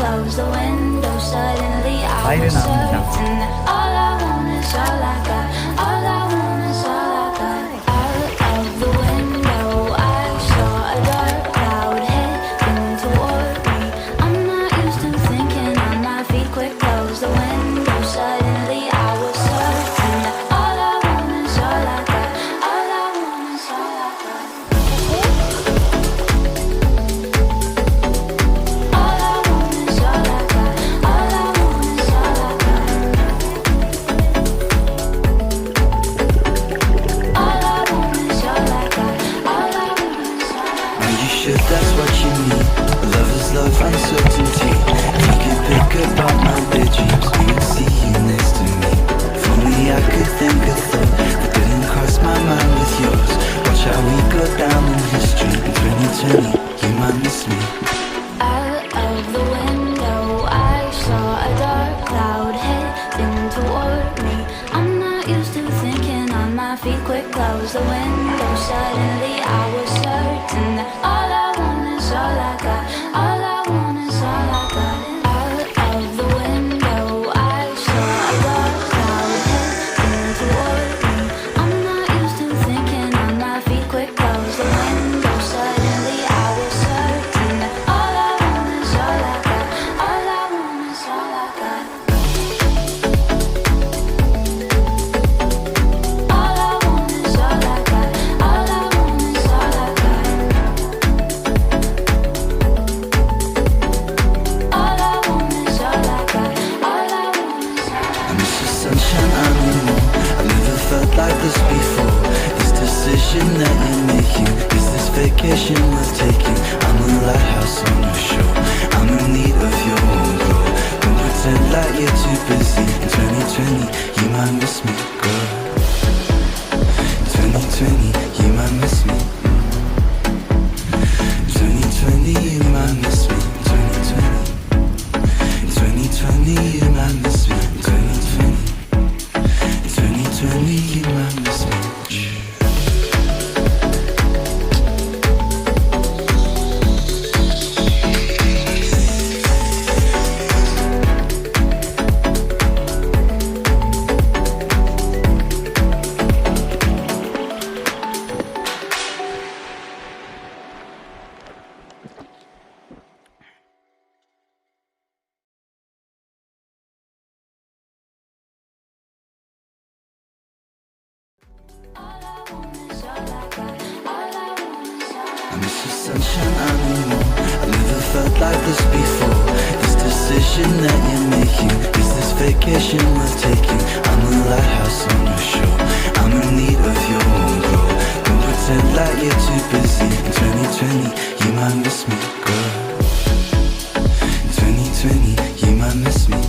close the window, suddenly I was certain that all I want is all I got. All I want is all I got. Out of the window, I saw a dark cloud heading toward me. I'm not used to thinking on my feet. Quick, close the window, suddenly I was certain that all I want is all I got. All I want is all I got. All I want is all I got. All I want is all I got. All I want is all I got. All I want is all I got. Are you sure that's what you need? Love is love, uncertainty. If you could pick up all my bad dreams, you would see you next to me. If only I could think a thought that didn't cross my mind with yours. Watch how we go down in history. In 2020, you might miss me. Out of the window, I saw a dark cloud heading toward me. I'm not used to thinking on my feet. Quick, close the window. Suddenly I was certain that all I want is all I got. All I want is all I got. Out of the window, I saw a dark cloud heading toward me. I'm not used to thinking on my feet. Quick, close the window. Suddenly I was certain that all I want is all I got. All I want is all I got. All I want is all I got. All I want is all I got. All I want is all I got. All I want is all I got. I miss the sunshine anymore. I've never felt like this before. This decision that you're making, is this vacation worth taking? I'm a lighthouse on the shore. I'm in need of your warm glow. Don't pretend like you're too busy. In 2020, you might miss me, girl. In 2020, you might miss me. In 2020, you might miss me. In 2020, you might miss me. In 2020, you might miss me. I miss the sunshine anymore. I've never felt like this before. This decision that you're making, is this vacation worth taking? I'm a lighthouse on the shore. I'm in need of your warm glow. Don't pretend like you're too busy. In 2020, you might miss me, girl. In 2020, you might miss me.